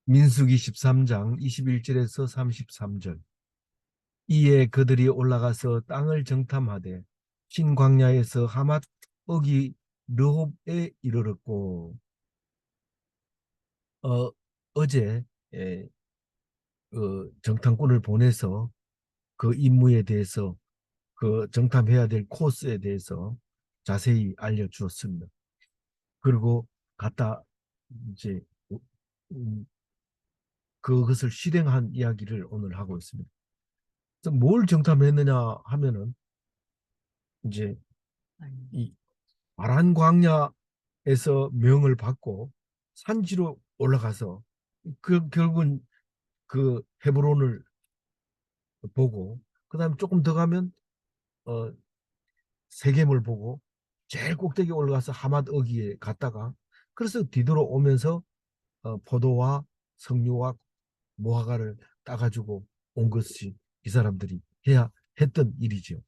민수기 13장 21절에서 33절. 이에 그들이 올라가서 땅을 정탐하되 신광야에서 하맛 어기 르홉에 이르렀고, 어제 정탐꾼을 보내서 그 임무에 대해서, 그 정탐해야 될 코스에 대해서 자세히 알려주었습니다. 그리고 갖다 이제 음, 그것을 실행한 이야기를 오늘 하고 있습니다. 그래서 뭘 정탐했느냐 하면은 이제 이 바란 광야에서 명을 받고 산지로 올라가서 결국은 그 헤브론을 보고, 그다음에 조금 더 가면 어, 세겜을 보고 제일 꼭대기 올라가서 하맛 어기에 갔다가, 그래서 뒤돌아오면서 포도와 석류와 무화과를 따가지고 온 것이 이 사람들이 해야 했던 일이죠.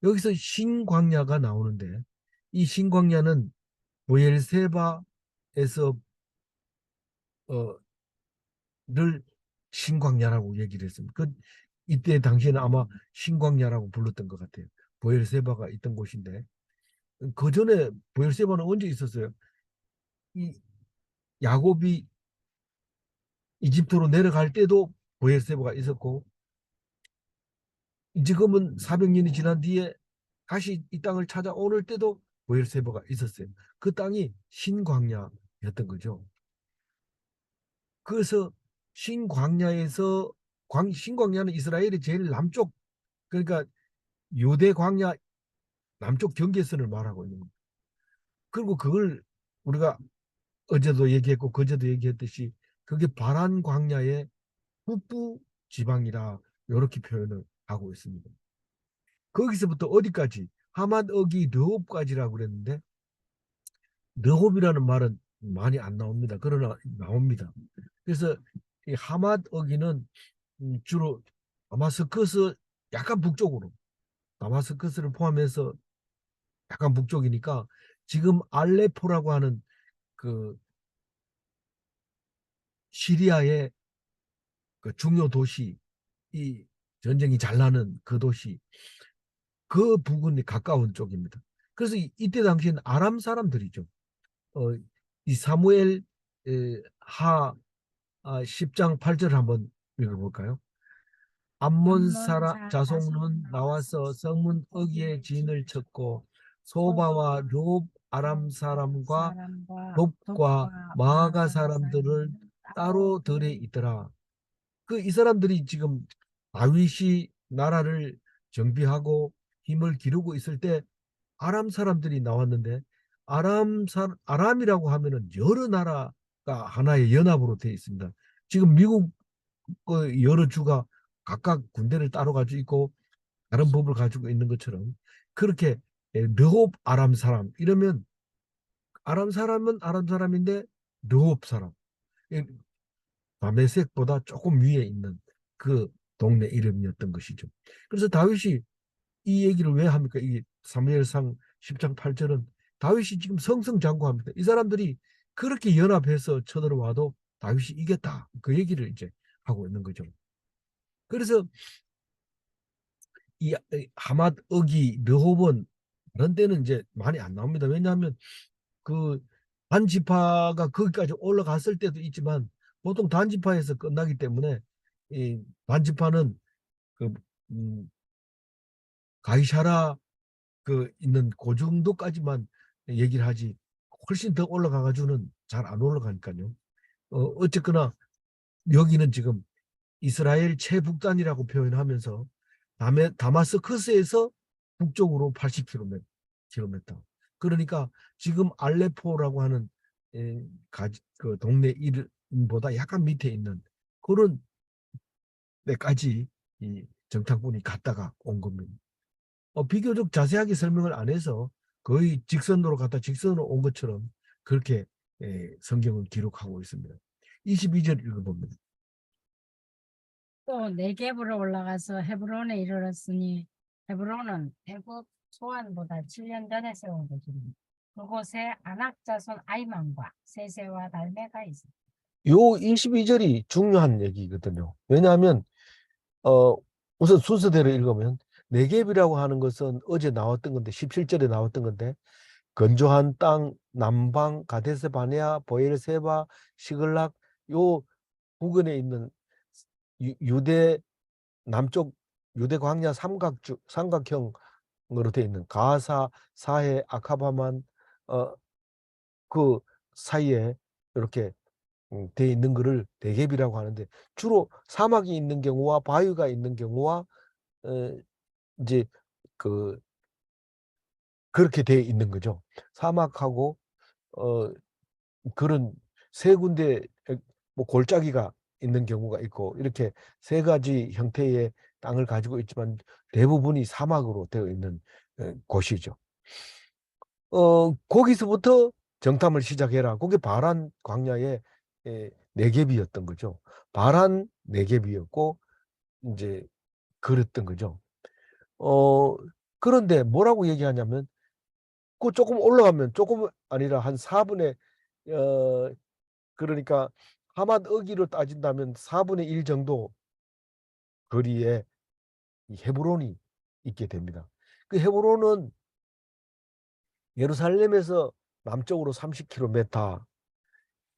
여기서 신광야가 나오는데, 이 신광야는 보엘세바에서 어, 를 신광야라고 얘기를 했습니다. 이때 당시에는 아마 신광야라고 불렀던 것 같아요. 보엘세바가 있던 곳인데, 그 전에 보엘세바는 언제 있었어요? 이 야곱이 이집트로 내려갈 때도 보엘세바가 있었고, 지금은 400년이 지난 뒤에 다시 이 땅을 찾아오는 때도 보엘세바가 있었어요. 그 땅이 신광야였던 거죠. 그래서 신광야에서, 신광야는 이스라엘의 제일 남쪽, 그러니까 유대 광야 남쪽 경계선을 말하고 있는 겁니다. 그리고 그걸 우리가 어제도 얘기했고 그제도 얘기했듯이 그게 바란 광야의 북부 지방이라 이렇게 표현을 하고 있습니다. 거기서부터 어디까지? 하맛 어기 르홉까지라고 그랬는데, 르홉이라는 말은 많이 안 나옵니다. 그러나 나옵니다. 그래서 이 하맛 어기는 주로 다마스커스 약간 북쪽으로, 다마스커스를 포함해서 약간 북쪽이니까, 지금 알레포라고 하는 그 시리아의 그 중요 도시, 이 전쟁이 잘 나는 그 도시, 그 부근이 가까운 쪽입니다. 그래서 이때 당시에는 아람 사람들이죠. 어, 이 사무엘 하 10장 8절 한번 읽어볼까요? 암몬 자손은 나와서 성문 어귀에 진을 쳤고 소바와 롭 아람 사람과 롭과 마아가 사람들을 따로 들에 있더라. 그 이 사람들이 지금 다윗이 나라를 정비하고 힘을 기르고 있을 때 아람 사람들이 나왔는데, 아람이라고 하면은 여러 나라가 하나의 연합으로 되어 있습니다. 지금 미국 여러 주가 각각 군대를 따로 가지고 있고 다른 법을 가지고 있는 것처럼, 그렇게 르홉 아람 사람 이러면, 아람 사람은 아람 사람인데 르홉 사람, 다메섹보다 조금 위에 있는 그 동네 이름이었던 것이죠. 그래서 다윗이 이 얘기를 왜 합니까? 이 사무엘상 10장 8절은 다윗이 지금 성승장구합니다. 이 사람들이 그렇게 연합해서 쳐들어와도 다윗이 이겼다, 그 얘기를 이제 하고 있는 거죠. 그래서 이 하맛 어기 르홉은 다른 때는 이제 많이 안 나옵니다. 왜냐하면 그 단지파가 거기까지 올라갔을 때도 있지만 보통 단지파에서 끝나기 때문에, 이 단지파는 그 가이샤라 그 있는 그 정도까지만 얘기를 하지, 훨씬 더 올라가 가지고는 잘 안 올라가니까요. 어쨌거나 여기는 지금 이스라엘 최북단이라고 표현하면서 다마스커스에서 북쪽으로 80km. 그러니까 지금 알레포라고 하는 그 동네 이름보다 약간 밑에 있는 그런 데까지 이 정탐꾼이 갔다가 온 겁니다. 비교적 자세하게 설명을 안 해서 거의 직선으로 갔다 직선으로 온 것처럼 그렇게 성경을 기록하고 있습니다. 22절 읽어봅니다. 또 네겝으로 올라가서 헤브론에 이르렀으니 헤브론은 애굽 소안보다 7년 전에 세운 곳이니 그곳에 아낙 자손 아이만과 세세와 달메가 있었다. 요 22절이 중요한 얘기거든요. 왜냐하면 우선 순서대로 읽으면 네겝이라고 하는 것은 어제 나왔던 건데 17절에 나왔던 건데 건조한 땅 남방 가데스 바네아 보엘세바 시글락 요 부근에 있는 유대 남쪽 유대 광야 삼각형으로 되어 있는 가사 사해 아카바만 그 사이에 이렇게 되어 있는 것을 대개비라고 하는데 주로 사막이 있는 경우와 바위가 있는 경우와 어, 이제 그 그렇게 되어 있는 거죠. 사막하고 어, 그런 세 군데 뭐 골짜기가 있는 경우가 있고 이렇게 세 가지 형태의 땅을 가지고 있지만 대부분이 사막으로 되어 있는 곳이죠. 거기서부터 정탐을 시작해라. 그게 바란 광야의 네겝이었던 거죠. 바란 네겝이었고 이제 그랬던 거죠. 어, 그런데 뭐라고 얘기하냐면 그 조금 올라가면 조금 아니라 한 4분의 그러니까 하맛 어기로 따진다면 4분의 1 정도 거리에 이 헤브론이 있게 됩니다. 그 헤브론은 예루살렘에서 남쪽으로 30km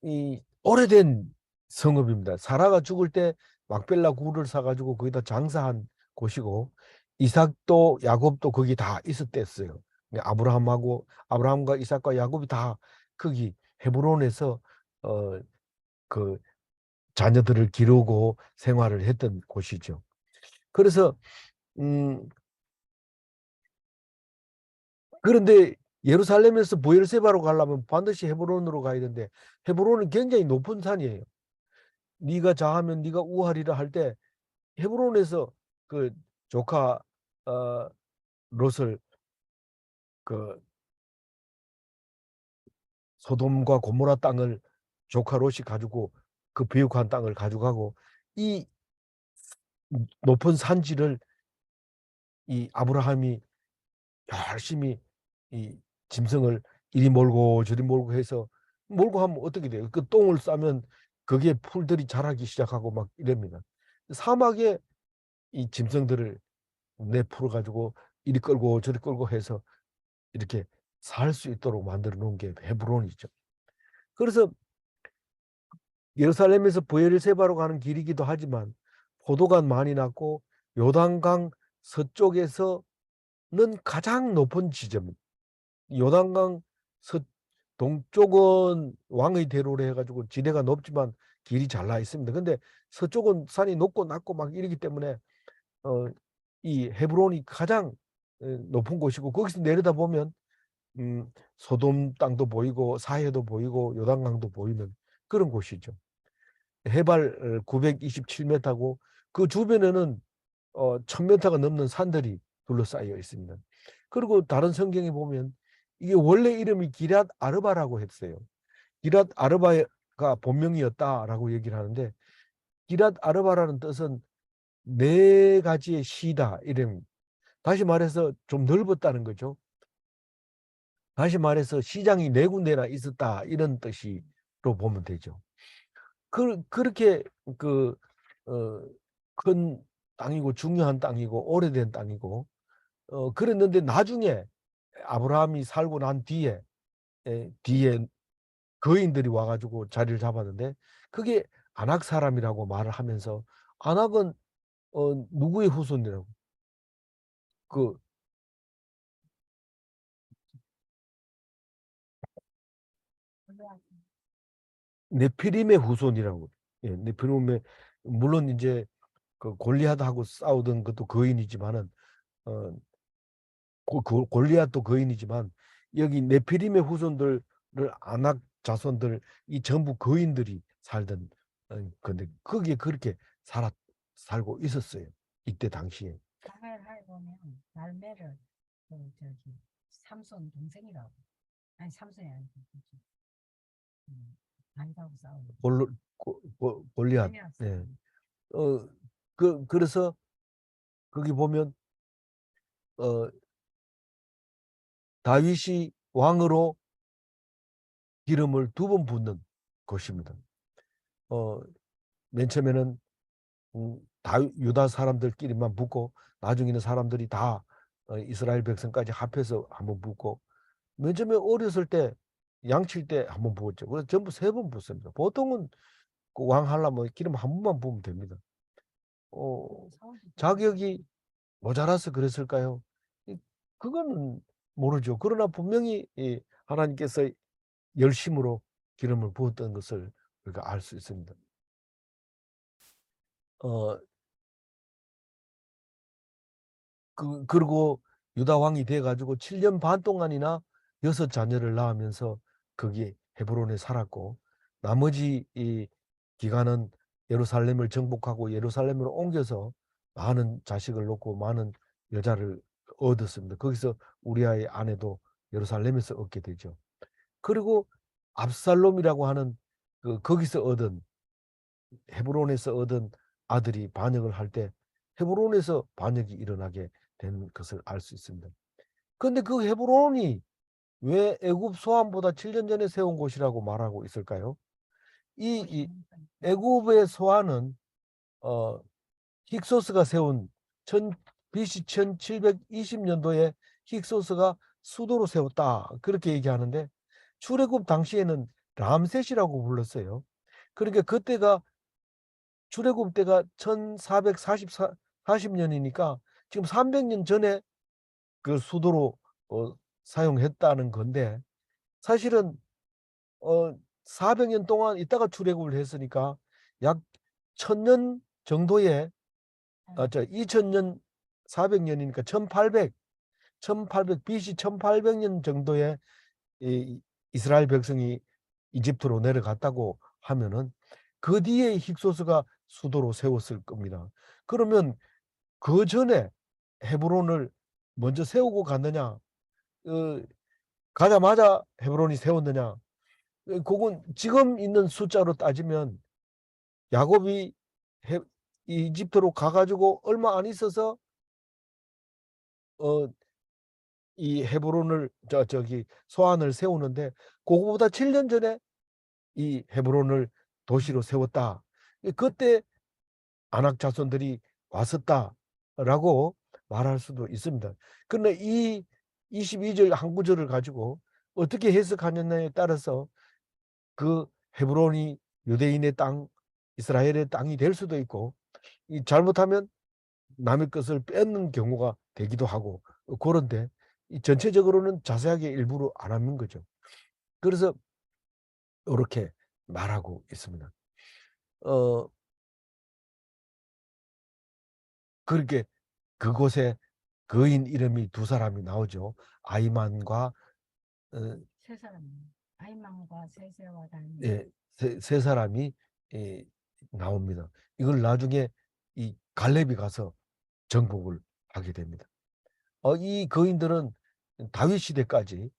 이 오래된 성읍입니다. 사라가 죽을 때 막벨라 굴을 사가지고 거기다 장사한 곳이고 이삭도 야곱도 거기 다 있었댔어요. 아브라함과 이삭과 야곱이 다 거기 헤브론에서 그 자녀들을 기르고 생활을 했던 곳이죠. 그래서 음 그런데 예루살렘에서 브엘세바로 가려면 반드시 헤브론으로 가야 되는데 헤브론은 굉장히 높은 산이에요. 네가 자하면 네가 우하리라 할 때 헤브론에서 그 조카 어, 롯을 그 소돔과 고모라 땅을 조카 롯이 가지고 그 비옥한 땅을 가져가고 이 높은 산지를 이 아브라함이 열심히 이 짐승을 이리 몰고 저리 몰고 해서 몰고 하면 어떻게 돼요? 그 똥을 싸면 거기에 풀들이 자라기 시작하고 막 이럽니다. 사막에 이 짐승들을 내풀어 가지고 이리 끌고 저리 끌고 해서 이렇게 살 수 있도록 만들어 놓은 게 헤브론이죠. 그래서 예루살렘에서 브엘세바로 가는 길이기도 하지만 포도가 많이 났고 요단강 서쪽에서는 가장 높은 지점. 요단강 서 동쪽은 왕의 대로로 해가지고 지대가 높지만 길이 잘 나 있습니다. 근데 서쪽은 산이 높고 낮고 막 이러기 때문에 어, 이 헤브론이 가장 높은 곳이고 거기서 내려다보면 소돔 땅도 보이고 사해도 보이고 요단강도 보이는 그런 곳이죠. 해발 927m고 그 주변에는 1000m가 넘는 산들이 둘러싸여 있습니다. 그리고 다른 성경에 보면 이게 원래 이름이 기랏 아르바라고 했어요. 기랏 아르바가 본명이었다라고 얘기를 하는데 기랏 아르바라는 뜻은 네 가지의 시다 이름. 다시 말해서 좀 넓었다는 거죠. 다시 말해서 시장이 네 군데나 있었다 이런 뜻으로 보면 되죠. 그렇게 그, 어, 큰 땅이고 중요한 땅이고 오래된 땅이고 그랬는데 나중에 아브라함이 살고 난 뒤에 거인들이 와가지고 자리를 잡았는데 그게 아낙 사람이라고 말을 하면서 아낙은 누구의 후손이라고 그 네피림의 후손이라고. 예, 네피림의 물론 이제 그 골리앗하고 싸우던 것도 거인이지만은 어, 골리앗도 거인이지만 여기 네피림의 후손들을 아낙 자손들 이 전부 거인들이 살던 근데 거기에 그렇게 살고 있었어요. 이때 당시에. 사멜하에 보면 날매를 저기 삼손 동생이라고. 아니 삼손이 아니고 그치. 아니라고 싸우는. 골리앗. 아니었어. 예. 그래서 거기 보면 어, 다윗이 왕으로 기름을 2번 붓는 것입니다. 맨 처음에는 유다 사람들끼리만 붙고 나중에는 사람들이 다 이스라엘 백성까지 합해서 한번 붙고 맨 처음에 어렸을 때 양칠 때 한번 부었죠. 그래서 전부 3번 붓습니다. 보통은 그 왕 하려면 기름 한 번만 부으면 됩니다. 자격이 모자라서 그랬을까요? 그거는 모르죠. 그러나 분명히 하나님께서 열심으로 기름을 부었던 것을 우리가 알 수 있습니다. 그리고 유다 왕이 돼가지고 7년 반 동안이나 6자녀를 낳으면서 거기 헤브론에 살았고 나머지 이 기간은 예루살렘을 정복하고 예루살렘으로 옮겨서 많은 자식을 놓고 많은 여자를 얻었습니다. 거기서 우리아의 아내도 예루살렘에서 얻게 되죠. 그리고 압살롬이라고 하는 거기서 얻은 헤브론에서 얻은 아들이 반역을 할 때 헤브론에서 반역이 일어나게 된 것을 알 수 있습니다. 그런데 그 헤브론이 왜 애굽 소환보다 7년 전에 세운 곳이라고 말하고 있을까요? 이 애굽의 소환은 힉소스가 세운 BC 1720년도에 힉소스가 수도로 세웠다 그렇게 얘기하는데 출애굽 당시에는 람셋이라고 불렀어요. 그러니까 그때가 출애굽 때가 1440년이니까 지금 300년 전에 그 수도로 사용했다는 건데 사실은 400년 동안 있다가 출애굽을 했으니까 약 1000년 정도의 2000년 400년이니까 1800 BC 1800년 정도의 이 이스라엘 백성이 이집트로 내려갔다고 하면은 그 뒤에 힉소스가 수도로 세웠을 겁니다. 그러면 그 전에 헤브론을 먼저 세우고 갔느냐? 가자마자 헤브론이 세웠느냐? 그건 지금 있는 숫자로 따지면 야곱이 이집트로 가가지고 얼마 안 있어서 이 헤브론을 저기 소안을 세우는데 그거보다 7년 전에 이 헤브론을 도시로 세웠다. 그때 아낙 자손들이 왔었다라고 말할 수도 있습니다. 그런데 이 22절 한 구절을 가지고 어떻게 해석하느냐에 따라서 그 헤브론이 유대인의 땅, 이스라엘의 땅이 될 수도 있고 잘못하면 남의 것을 뺏는 경우가 되기도 하고 그런데 전체적으로는 자세하게 일부러 안 하는 거죠. 그래서 이렇게 말하고 있습니다. 그렇게 그곳에 거인 이름이 2사람이 나오죠. 아이만과 세 사람, 아이만과 세세와 달리. 예, 세 사람이 나옵니다. 이걸 나중에 이 갈렙이 가서 정복을 하게 됩니다. 이 거인들은 다윗 시대까지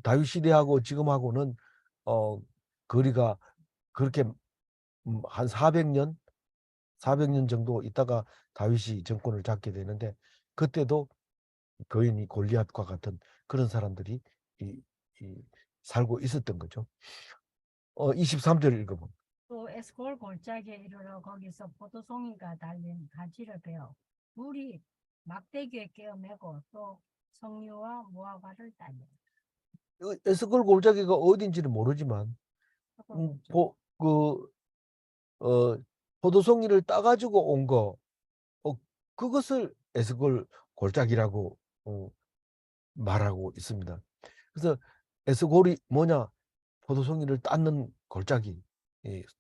다윗 시대하고 지금하고는 거리가 그렇게 한 400년 정도 있다가 다윗이 정권을 잡게 되는데 그때도 거인이 골리앗과 같은 그런 사람들이 이, 살고 있었던 거죠. 23절 읽어보면 또 에스골 골짜기에 이르러 거기서 포도송이가 달린 가지를 베어 물이 막대기에 깨어매고 또 석류와 무화과를 따니. 에스골 골짜기가 어딘지는 모르지만 포도송이를 따가지고 온 거 그것을 에스골 골짜기라고 말하고 있습니다. 그래서 에스골이 뭐냐? 포도송이를 땄는 골짜기,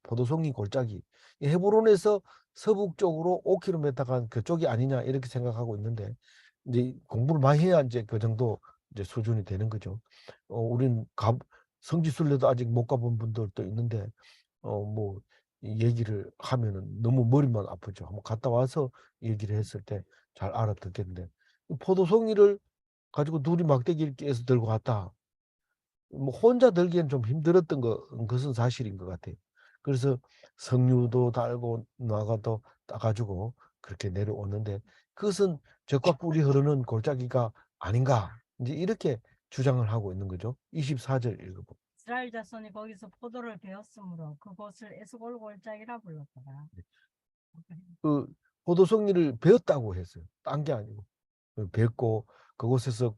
포도송이 골짜기. 헤브론에서 서북 쪽으로 5km 그쪽이 아니냐 이렇게 생각하고 있는데 이제 공부를 많이 해야 이제 그 정도 이제 수준이 되는 거죠. 우린 성지순례도 아직 못 가본 분들도 있는데 뭐 얘기를 하면은 너무 머리만 아프죠. 한번 갔다 와서 얘기를 했을 때 잘 알아듣겠는데 포도송이를 가지고 둘이 막대기를 깨서 들고 갔다. 뭐 혼자 들기엔 좀 힘들었던 것은 사실인 것 같아요. 그래서 석류도 달고 나가도 따가지고 그렇게 내려오는데 그것은 젖과 꿀이 흐르는 골짜기가 아닌가 이제 이렇게 주장을 하고 있는 거죠. 24절 읽어보. 이스라엘 자손이 거기서 포도를 베었으므로 그곳을 에스골 골짜기라 불렀더라. 그 포도송이를 베었다고 했어요. 딴 게 아니고 베었고 그곳에서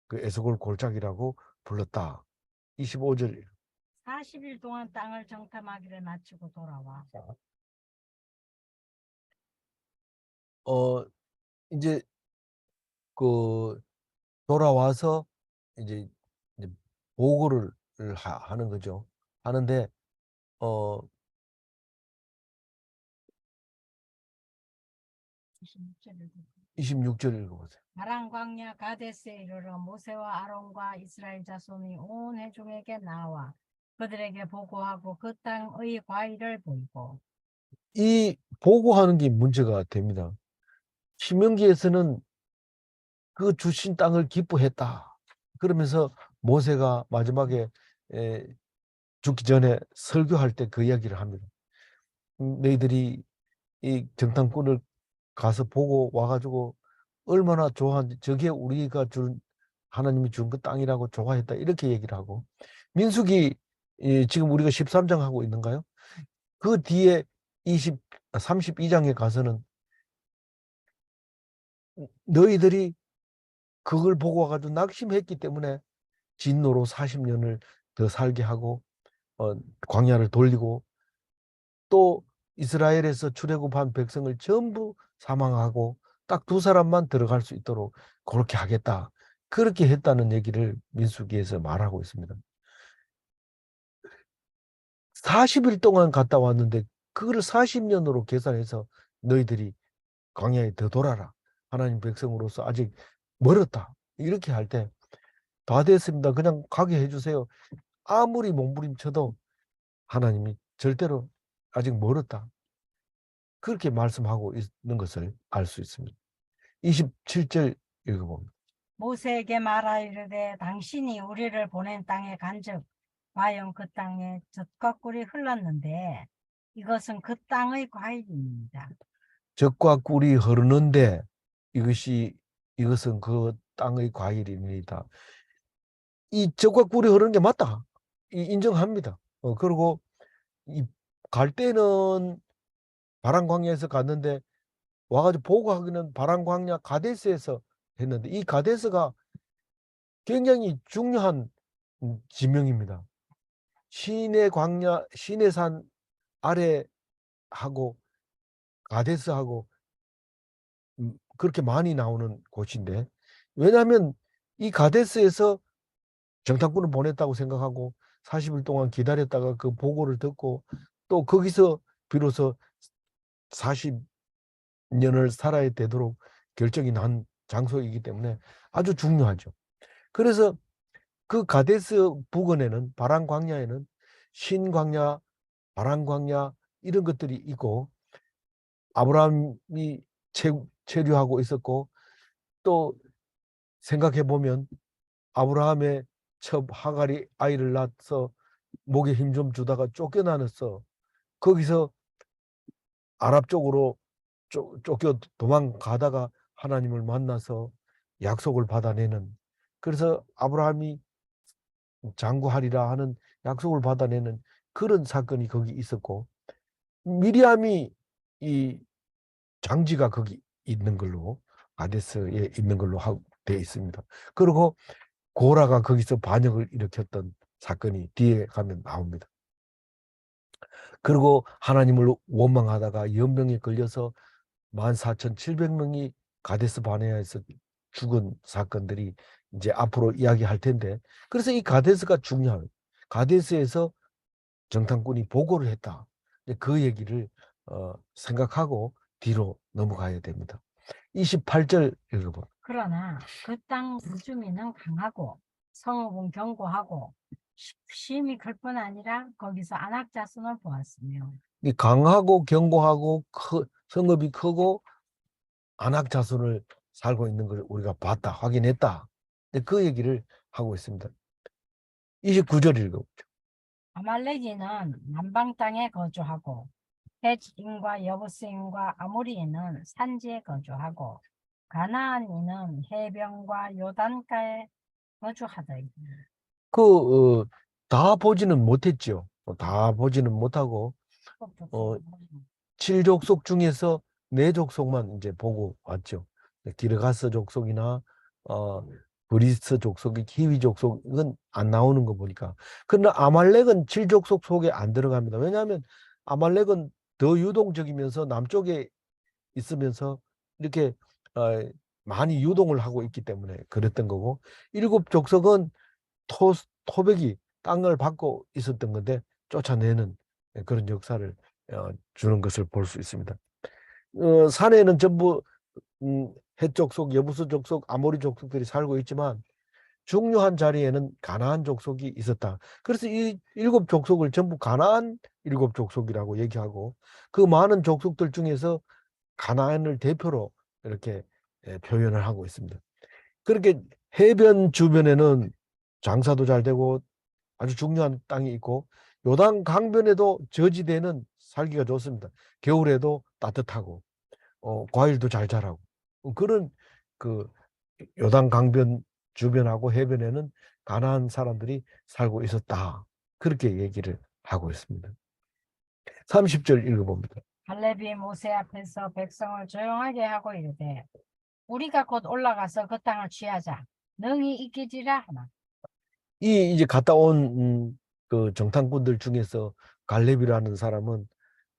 그 에스골 골짜기라고 불렀다. 25절. 40일 동안 땅을 정탐하기를 마치고 돌아와. 이제 그 돌아와서 이제 보고를 하는 거죠. 하는데 26절을 26절 읽어보세요. 바람 광야 가데스에 이르러 모세와 아론과 이스라엘 자손이 온 회중에게 나와 그들에게 보고하고 그 땅의 과일을 보이고. 이 보고하는 게 문제가 됩니다. 신명기에서는 그 주신 땅을 기뻐했다. 그러면서 모세가 마지막에 죽기 전에 설교할 때 그 이야기를 합니다. 너희들이 이 정탐꾼을 가서 보고 와가지고 얼마나 좋아한지, 저게 우리가 준 하나님이 준 그 땅이라고 좋아했다, 이렇게 얘기를 하고, 민수기 지금 우리가 13장 하고 있는가요? 그 뒤에 32장에 가서는 너희들이 그걸 보고 와가지고 낙심했기 때문에 진노로 40년을 더 살게 하고 광야를 돌리고, 또 이스라엘에서 출애굽한 백성을 전부 사망하고 딱 두 사람만 들어갈 수 있도록 그렇게 하겠다, 그렇게 했다는 얘기를 민수기에서 말하고 있습니다. 40일 동안 갔다 왔는데 그거를 40년으로 계산해서 너희들이 광야에 더 돌아라, 하나님 백성으로서 아직 멀었다, 이렇게 할 때 다 됐습니다, 그냥 가게 해주세요, 아무리 몸부림쳐도 하나님이 절대로 아직 멀었다, 그렇게 말씀하고 있는 것을 알 수 있습니다. 27절 읽어봅니다. 모세에게 말하이르되 당신이 우리를 보낸 땅에 간즉 과연 그 땅에 젖과 꿀이 흘렀는데 이것은 그 땅의 과일입니다. 젖과 꿀이 흐르는데 이것은 그 땅의 과일입니다. 이 젖과 꿀이 흐르는 게 맞다, 인정합니다. 그리고 갈 때는 바람광야에서 갔는데 와가지고 보고하기는 바람광야 가데스에서 했는데, 이 가데스가 굉장히 중요한 지명입니다. 시내 광야, 시내산 아래하고 가데스하고 그렇게 많이 나오는 곳인데, 왜냐하면 이 가데스에서 정탐꾼을 보냈다고 생각하고 40일 동안 기다렸다가 그 보고를 듣고 또 거기서 비로소 40년을 살아야 되도록 결정이 난 장소이기 때문에 아주 중요하죠. 그래서 그 가데스 부근에는, 바란 광야에는 신광야, 바란 광야 이런 것들이 있고, 아브라함이 체류하고 있었고, 또 생각해 보면 아브라함의 첩 하갈이 아이를 낳아서 목에 힘 좀 주다가 쫓겨나서 거기서 아랍 쪽으로 쫓겨 도망가다가 하나님을 만나서 약속을 받아내는, 그래서 아브라함이 장구하리라 하는 약속을 받아내는 그런 사건이 거기 있었고, 미리암이 이 장지가 거기 있는 걸로, 가데스에 있는 걸로 되어 있습니다. 그리고 고라가 거기서 반역을 일으켰던 사건이 뒤에 가면 나옵니다. 그리고 하나님을 원망하다가 연병에 걸려서 14,700명이 가데스 바네아에서 죽은 사건들이 이제 앞으로 이야기할 텐데, 그래서 이 가데스가 중요한, 가데스에서 정탐꾼이 보고를 했다, 그 얘기를 생각하고 뒤로 넘어가야 됩니다. 28절 읽어봐. 그러나 그 땅 주민은 강하고 성읍은 견고하고 심히 클 뿐 아니라 거기서 안악 자손을 보았으며. 이 강하고 견고하고 성읍이 크고 안악 자손을 살고 있는 걸 우리가 봤다, 확인했다, 그 얘기를 하고 있습니다. 29절 읽어보죠. 아말렉인은 남방 땅에 거주하고 헷인과 여부스인과 아모리인은 산지에 거주하고 가나안인은 해변과 요단가에 거주하더이다. 그 다 보지는 못했죠. 다 보지는 못하고 어, 7족속 중에서 4족속만 이제 보고 왔죠. 기르가스 족속이나 어, 브리스 족속이 히위 족속은 안 나오는 거 보니까. 그러나 아말렉은 7족속 속에 안 들어갑니다. 왜냐하면 아말렉은 더 유동적이면서 남쪽에 있으면서 이렇게 어, 많이 유동을 하고 있기 때문에 그랬던 거고, 7족속은 토백이 땅을 받고 있었던 건데 쫓아내는 그런 역사를 주는 것을 볼 수 있습니다. 산에는 전부 헷 족속, 여부수 족속, 아모리 족속들이 살고 있지만 중요한 자리에는 가나안 족속이 있었다. 그래서 이 7족속을 전부 가나안 7족속이라고 얘기하고, 그 많은 족속들 중에서 가나안을 대표로 이렇게 표현을 하고 있습니다. 그렇게 해변 주변에는 장사도 잘 되고 아주 중요한 땅이 있고, 요단 강변에도 저지대는 살기가 좋습니다. 겨울에도 따뜻하고 과일도 잘 자라고, 그런 그 요단 강변 주변하고 해변에는 가나안 사람들이 살고 있었다. 그렇게 얘기를 하고 있습니다. 30절 읽어봅니다. 갈렙이 모세 앞에서 백성을 조용하게 하고 이르되 우리가 곧 올라가서 그 땅을 취하자. 능히 이기지라 하나. 이 이제 갔다 온 그 정탐꾼들 중에서 갈렙이라는 사람은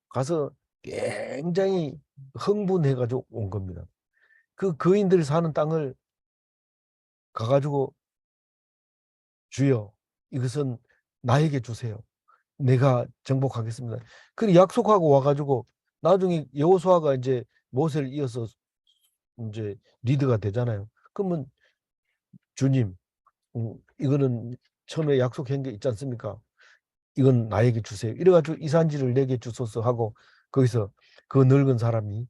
가서 굉장히 흥분해가지고 온 겁니다. 그 거인들 사는 땅을 가가지고 주여, 이것은 나에게 주세요. 내가 정복하겠습니다. 그 약속하고 와가지고 나중에 여호수아가 이제 모세를 이어서 이제 리드가 되잖아요. 그러면 주님, 이거는 처음에 약속한 게 있지 않습니까? 이건 나에게 주세요. 이래가지고 이 산지를 내게 주소서 하고, 거기서 그 늙은 사람이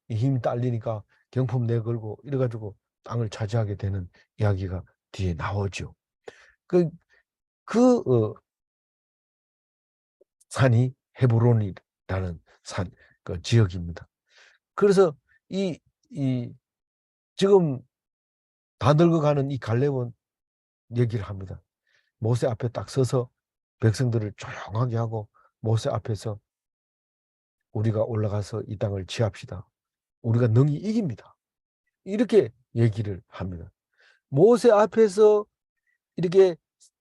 이 힘이 딸리니까 경품 내걸고 이래가지고 땅을 차지하게 되는 이야기가 뒤에 나오죠. 그, 그 산이 헤브론이라는 그 지역입니다. 그래서 이, 이 지금 다 늙어가는 이 갈렙은 얘기를 합니다. 모세 앞에 딱 서서 백성들을 조용하게 하고 모세 앞에서 우리가 올라가서 이 땅을 취합시다. 우리가 능히 이깁니다. 이렇게 얘기를 합니다. 모세 앞에서 이렇게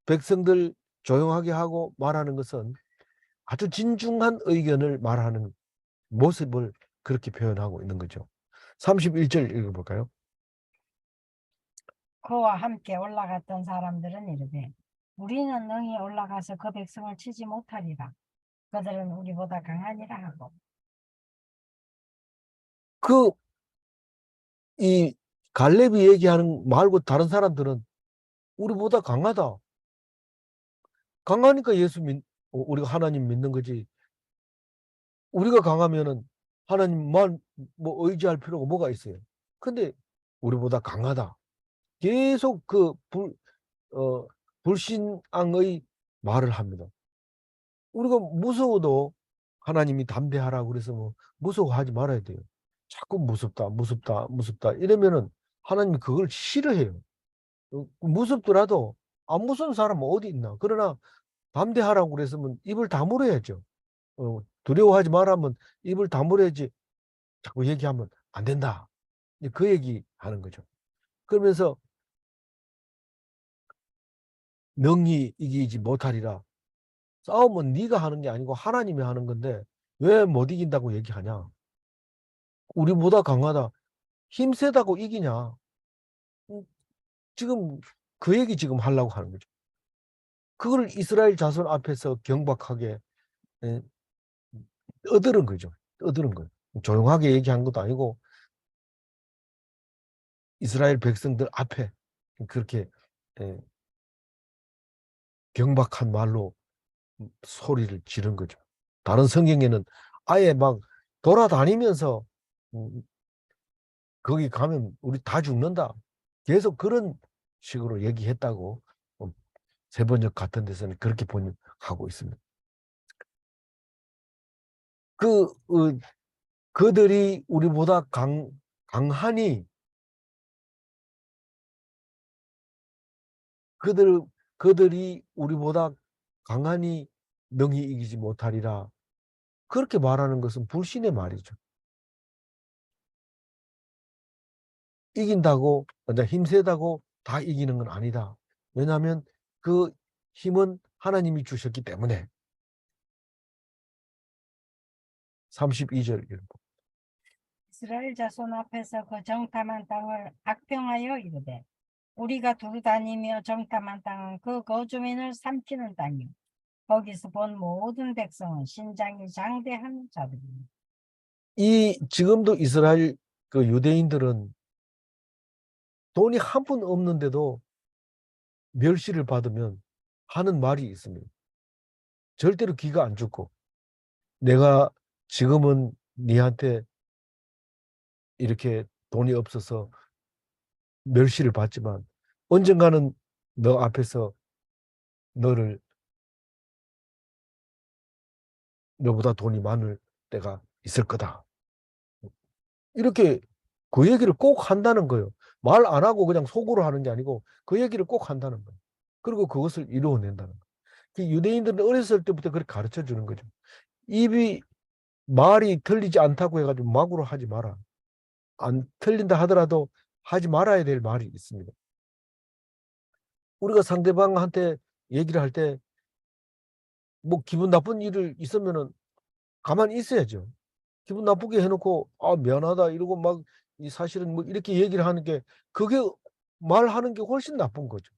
백성들 조용하게 하고 말하는 것은 아주 진중한 의견을 말하는 모습을 그렇게 표현하고 있는 거죠. 31절 읽어볼까요? 그와 함께 올라갔던 사람들은 이르되 우리는 능히 올라가서 그 백성을 치지 못하리라. 그들은 우리보다 강하니라 하고. 그 이 갈렙이 얘기하는 말고 다른 사람들은 우리보다 강하다. 강하니까 우리가 하나님 믿는 거지. 우리가 강하면은 하나님만 뭐 의지할 필요가 뭐가 있어요. 근데 우리보다 강하다. 계속 불신앙의 말을 합니다. 우리가 무서워도 하나님이 담대하라고 그래서 뭐 무서워하지 말아야 돼요. 자꾸 무섭다, 무섭다, 무섭다 이러면은 하나님이 그걸 싫어해요. 무섭더라도 안 무서운 사람은 어디 있나. 그러나 담대하라고 그랬으면 입을 다물어야죠. 두려워하지 말라면 입을 다물어야지. 자꾸 얘기하면 안 된다. 그 얘기 하는 거죠. 그러면서 능히 이기지 못하리라. 싸움은 네가 하는 게 아니고 하나님이 하는 건데 왜 못 이긴다고 얘기하냐. 우리보다 강하다. 힘 세다고 이기냐. 음, 지금 그 얘기 지금 하려고 하는 거죠. 그걸 이스라엘 자손 앞에서 경박하게 예, 떠드는 거죠. 떠드는 거예요. 조용하게 얘기한 것도 아니고 이스라엘 백성들 앞에 그렇게 예, 경박한 말로 소리를 지른 거죠. 다른 성경에는 아예 막 돌아다니면서 음, 거기 가면 우리 다 죽는다. 계속 그런 식으로 얘기했다고 세번역 같은 데서는 그렇게 번역하고 있습니다. 그 그들이 우리보다 강하니 그들 그들이 우리보다 강하니 능히 이기지 못하리라. 그렇게 말하는 것은 불신의 말이죠. 이긴다고, 힘세다고 다 이기는 건 아니다. 왜냐하면 그 힘은 하나님이 주셨기 때문에. 32절 이스라엘 자손 앞에서 그 정탐한 땅을 악평하여 이르되 우리가 두루 다니며 정탐한 땅은 그 거주민을 삼키는 땅이요 거기서 본 모든 백성은 신장이 장대한 자들입니다. 이 지금도 이스라엘 그 유대인들은 돈이 한 푼 없는데도 멸시를 받으면 하는 말이 있습니다. 절대로 기가 안 죽고, 내가 지금은 니한테 이렇게 돈이 없어서 멸시를 받지만 언젠가는 너 앞에서 너보다 돈이 많을 때가 있을 거다. 이렇게 그 얘기를 꼭 한다는 거예요. 말 안 하고 그냥 속으로 하는 게 아니고 그 얘기를 꼭 한다는 거예요. 그리고 그것을 이루어낸다는 거예요. 그 유대인들은 어렸을 때부터 그렇게 가르쳐 주는 거죠. 입이 말이 틀리지 않다고 해가지고 막으로 하지 마라. 안 틀린다 하더라도 하지 말아야 될 말이 있습니다. 우리가 상대방한테 얘기를 할 때 뭐 기분 나쁜 일을 있으면은 가만히 있어야죠. 기분 나쁘게 해놓고 미안하다 이러고 막 이 사실은 뭐 이렇게 얘기를 하는 게 그게 말하는 게 훨씬 나쁜 거죠.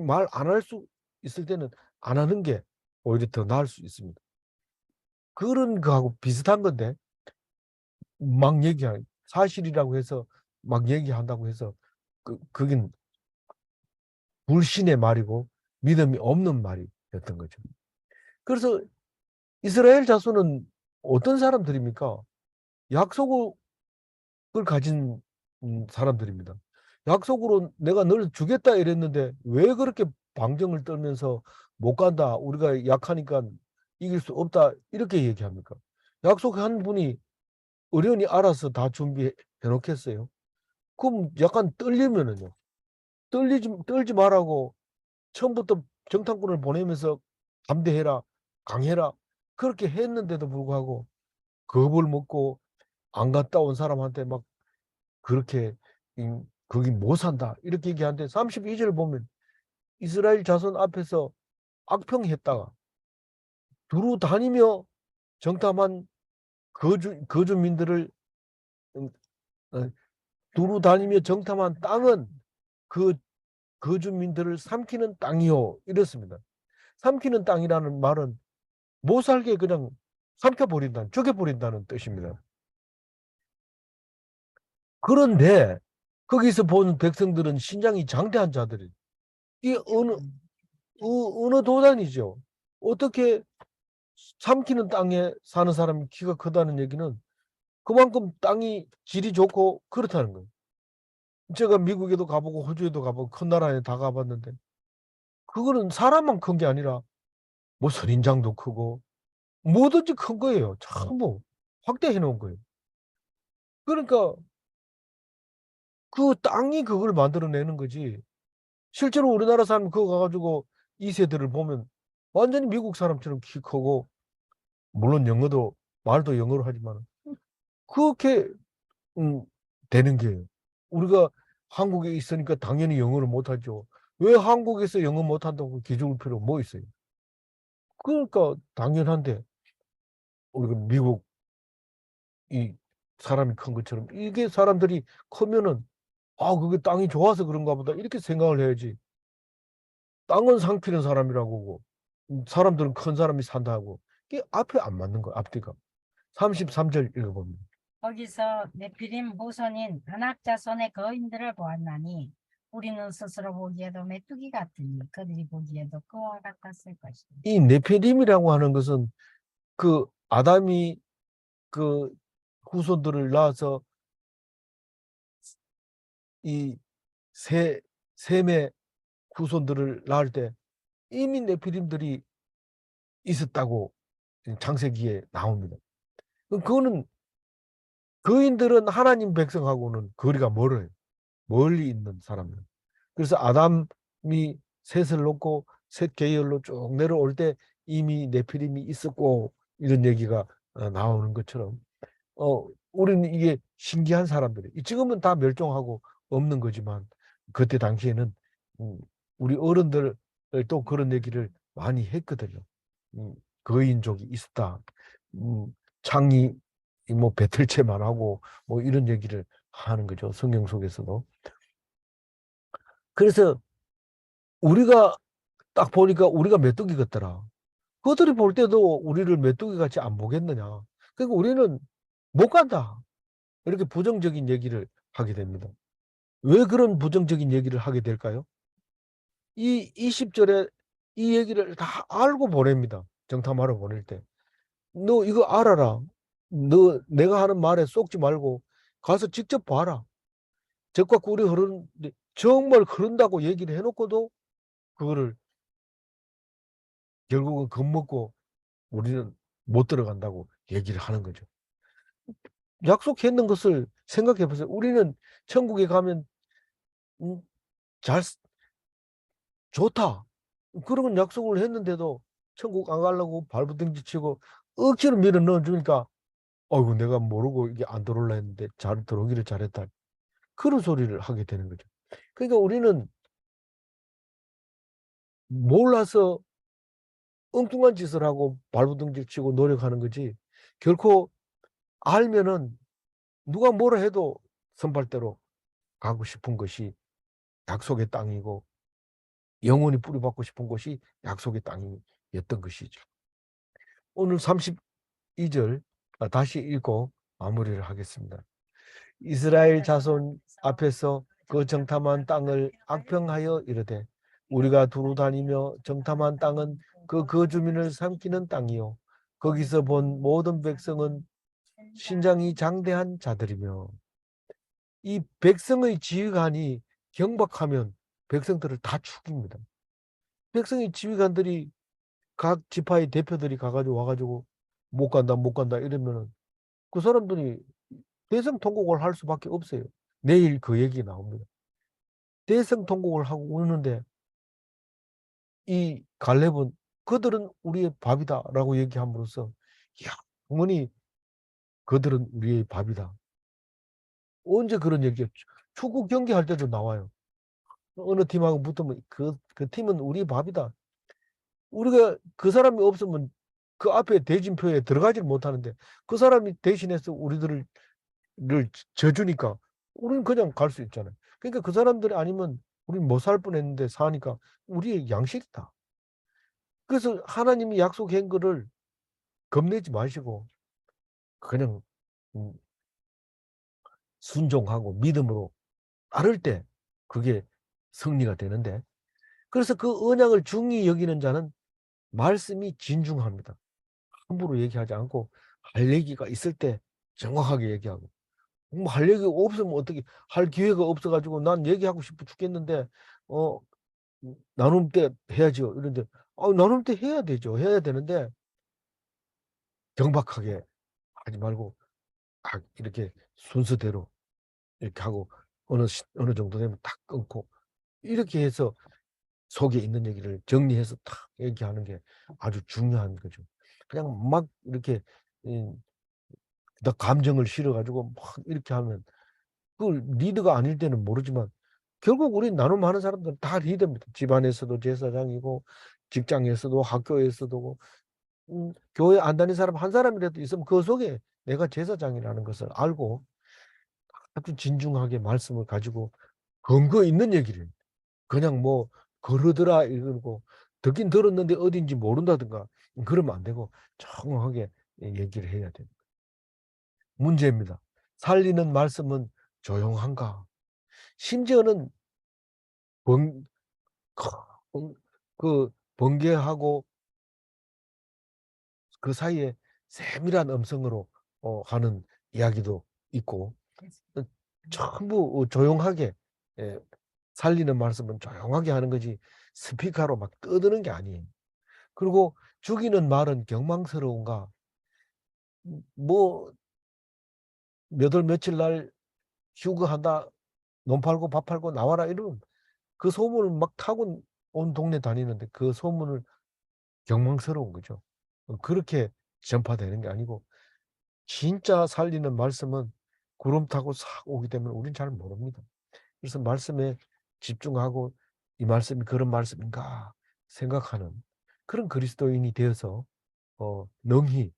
말 안 할 수 있을 때는 안 하는 게 오히려 더 나을 수 있습니다. 그런 거하고 비슷한 건데 막 얘기하는 사실이라고 해서 막 얘기한다고 해서 그긴 불신의 말이고 믿음이 없는 말이었던 거죠. 그래서 이스라엘 자손은 어떤 사람들입니까? 약속을 가진 사람들입니다. 약속으로 내가 널 주겠다 이랬는데 왜 그렇게 방정을 떨면서 못 간다. 우리가 약하니까 이길 수 없다. 이렇게 얘기합니까? 약속한 분이 어련히 알아서 다 준비해 놓겠어요. 그럼 약간 떨리면은요. 떨지 말라고 처음부터 정탐꾼을 보내면서 담대해라, 강해라. 그렇게 했는데도 불구하고 겁을 먹고 안 갔다 온 사람한테 막 그렇게 거기 못 산다. 이렇게 얘기하는데 32절 보면 이스라엘 자손 앞에서 악평했다가 두루 다니며 정탐한 거주민들을 음, 어, 두루 다니며 정탐한 땅은 그 거주민들을 삼키는 땅이요. 이렇습니다. 삼키는 땅이라는 말은 못 살게 그냥 삼켜버린다는, 죽여버린다는 뜻입니다. 그런데 거기서 본 백성들은 신장이 장대한 자들이 이 어느 도단이죠. 어떻게 삼키는 땅에 사는 사람이 키가 크다는 얘기는 그만큼 땅이 질이 좋고 그렇다는 거예요. 제가 미국에도 가보고 호주에도 가보고 큰 나라에 다 가봤는데 그거는 사람만 큰 게 아니라 뭐 선인장도 크고 뭐든지 큰 거예요. 전부 확대해 놓은 거예요. 그러니까 그 땅이 그걸 만들어내는 거지. 실제로 우리나라 사람 그거 가가지고 2세들을 보면 완전히 미국 사람처럼 키 크고 물론 영어도 말도 영어로 하지만 그렇게 음, 되는 게 우리가 한국에 있으니까 당연히 영어를 못하죠. 왜 한국에서 영어 못한다고 기죽을 필요 뭐 있어요? 그러니까 당연한데 우리가 미국 이 사람이 큰 것처럼 이게 사람들이 크면은 그게 땅이 좋아서 그런가 보다 이렇게 생각을 해야지. 땅은 삼키는 사람이라고 하고 사람들은 큰 사람이 산다고 이게 앞에 안 맞는 거야. 앞뒤가. 33절 읽어봅니다. 거기서 네피림 후손인 아낙 자손의 거인들을 보았나니 우리는 스스로 보기에도 메뚜기 같으니 그들이 보기에도 그와 같았을 것이다. 이 네피림이라고 하는 것은 그 아담이 그 후손들을 낳아서 이 셈의 후손들을 낳을 때 이미 네피림들이 있었다고 창세기에 나옵니다. 그거는 그인들은 하나님 백성하고는 거리가 멀어요. 멀리 있는 사람들. 그래서 아담이 셋을 놓고 셋 계열로 쭉 내려올 때 이미 네피림이 있었고 이런 얘기가 나오는 것처럼 우리는 이게 신기한 사람들이 지금은 다 멸종하고 없는 거지만 그때 당시에는 음, 우리 어른들 또 그런 얘기를 많이 했거든요. 거인족이 있었다. 창이 뭐 배틀체만 하고 뭐 이런 얘기를 하는 거죠. 성경 속에서도. 그래서 우리가 딱 보니까 우리가 메뚜기 같더라. 그들이 볼 때도 우리를 메뚜기 같이 안 보겠느냐. 그러니까 우리는 못 간다. 이렇게 부정적인 얘기를 하게 됩니다. 왜 그런 부정적인 얘기를 하게 될까요? 이 20절에 이 얘기를 다 알고 보냅니다. 정탐하러 보낼 때. 너 이거 알아라. 너 내가 하는 말에 쏙지 말고 가서 직접 봐라. 적과 꿀이 흐르는데 정말 흐른다고 얘기를 해놓고도 그거를 결국은 겁먹고 우리는 못 들어간다고 얘기를 하는 거죠. 약속했는 것을 생각해 보세요. 우리는 천국에 가면 음, 잘 좋다. 그런 약속을 했는데도 천국 안 가려고 발버둥 치고 억지로 밀어 넣어 주니까 어이구 내가 모르고 이게 안 들어올라 했는데 잘 들어오기를 잘했다. 그런 소리를 하게 되는 거죠. 그러니까 우리는 몰라서 엉뚱한 짓을 하고 발버둥 치고 노력하는 거지 결코 알면은 누가 뭐라 해도 선발대로 가고 싶은 것이 약속의 땅이고 영원히 뿌리박고 싶은 곳이 약속의 땅이었던 것이죠. 오늘 32절 다시 읽고 마무리를 하겠습니다. 이스라엘 자손 앞에서 그 정탐한 땅을 악평하여 이르되 우리가 두루 다니며 정탐한 땅은 그 거주민을 삼키는 땅이요 거기서 본 모든 백성은 신장이 장대한 자들이며 이 백성의 지휘관이 경박하면 백성들을 다 죽입니다. 백성의 지휘관들이 각 지파의 대표들이 가가지고 와가지고 못 간다 못 간다 이러면은 그 사람들이 대성통곡을 할 수밖에 없어요. 내일 그 얘기 나옵니다. 대성통곡을 하고 우는데 이 갈렙은 그들은 우리의 밥이다라고 얘기함으로써 야 어머니 그들은 우리의 밥이다. 언제 그런 얘기했죠? 축구 경기할 때도 나와요. 어느 팀하고 붙으면 그 팀은 우리 밥이다. 우리가 그 사람이 없으면 그 앞에 대진표에 들어가질 못하는데 그 사람이 대신해서 우리들을 져주니까 우리는 그냥 갈 수 있잖아요. 그러니까 그 사람들이 아니면 우리는 못 살 뻔했는데 사니까 우리의 양식이다. 그래서 하나님이 약속한 거를 겁내지 마시고 그냥 음, 순종하고 믿음으로 따를 때 그게 승리가 되는데 그래서 그 언약을 중히 여기는 자는 말씀이 진중합니다. 함부로 얘기하지 않고 할 얘기가 있을 때 정확하게 얘기하고 뭐 할 얘기가 없으면 어떻게 할 기회가 없어가지고 난 얘기하고 싶어 죽겠는데 어 나눔 때 해야죠 이런데 나눔 때 해야 되죠 해야 되는데 경박하게 하지 말고 딱 이렇게 순서대로 이렇게 하고 어느 정도 되면 딱 끊고 이렇게 해서 속에 있는 얘기를 정리해서 딱 얘기하는 게 아주 중요한 거죠. 그냥 막 이렇게 나 감정을 실어가지고 막 이렇게 하면 그 리더가 아닐 때는 모르지만 결국 우리 나눔하는 사람들은 다 리더입니다. 집안에서도 제사장이고 직장에서도 학교에서도 교회 안 다니는 사람 한 사람이라도 있으면 그 속에 내가 제사장이라는 것을 알고 아주 진중하게 말씀을 가지고 근거 있는 얘기를 그냥 뭐 그러더라 이러고 듣긴 들었는데 어딘지 모른다든가 그러면 안 되고 정확하게 얘기를 해야 돼요. 문제입니다. 살리는 말씀은 조용한가? 심지어는 번, 그 번개하고 그 사이에 세밀한 음성으로 하는 이야기도 있고 어, 전부 조용하게 예, 살리는 말씀은 조용하게 하는 거지 스피커로 막 떠드는 게 아니에요. 그리고 죽이는 말은 경망스러운가? 뭐 몇 월 며칠 날 휴가한다, 논 팔고 밥 팔고 나와라 이러면 그 소문을 막 타고 온 동네 다니는데 그 소문을 경망스러운 거죠. 그렇게 전파되는 게 아니고 진짜 살리는 말씀은 구름 타고 싹 오기 때문에 우린 잘 모릅니다. 그래서 말씀에 집중하고 이 말씀이 그런 말씀인가 생각하는 그런 그리스도인이 되어서 능히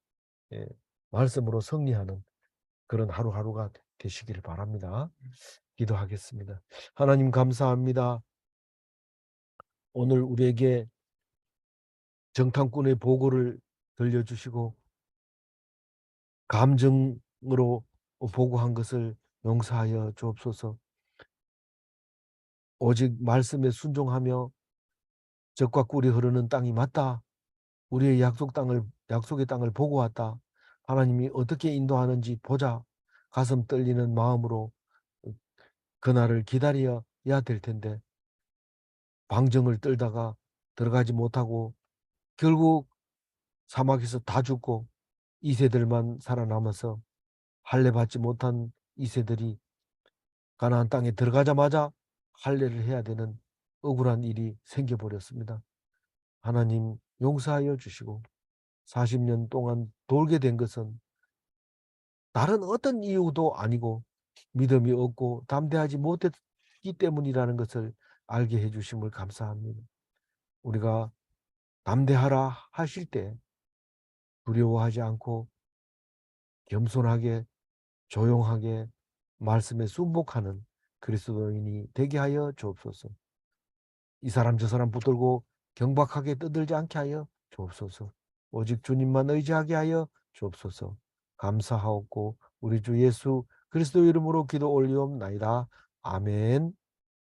예, 말씀으로 승리하는 그런 하루하루가 되시기를 바랍니다. 기도하겠습니다. 하나님 감사합니다. 오늘 우리에게 정탐꾼의 보고를 들려주시고 감정으로 보고한 것을 용서하여 주옵소서. 오직 말씀에 순종하며 적과 꿀이 흐르는 땅이 맞다. 우리의 약속의 땅을 보고 왔다. 하나님이 어떻게 인도하는지 보자. 가슴 떨리는 마음으로 그날을 기다려야 될 텐데 방정을 떨다가 들어가지 못하고 결국 사막에서 다 죽고 2세들만 살아남아서 할례 받지 못한 2세들이 가나안 땅에 들어가자마자 할례를 해야 되는 억울한 일이 생겨버렸습니다. 하나님 용서하여 주시고 40년 동안 돌게 된 것은 다른 어떤 이유도 아니고 믿음이 없고 담대하지 못했기 때문이라는 것을 알게 해주심을 감사합니다. 우리가 담대하라 하실 때 두려워하지 않고 겸손하게 조용하게 말씀에 순복하는 그리스도인이 되게 하여 주옵소서. 이 사람 저 사람 붙들고 경박하게 떠들지 않게 하여 주옵소서. 오직 주님만 의지하게 하여 주옵소서. 감사하옵고 우리 주 예수 그리스도 이름으로 기도 올리옵나이다. 아멘.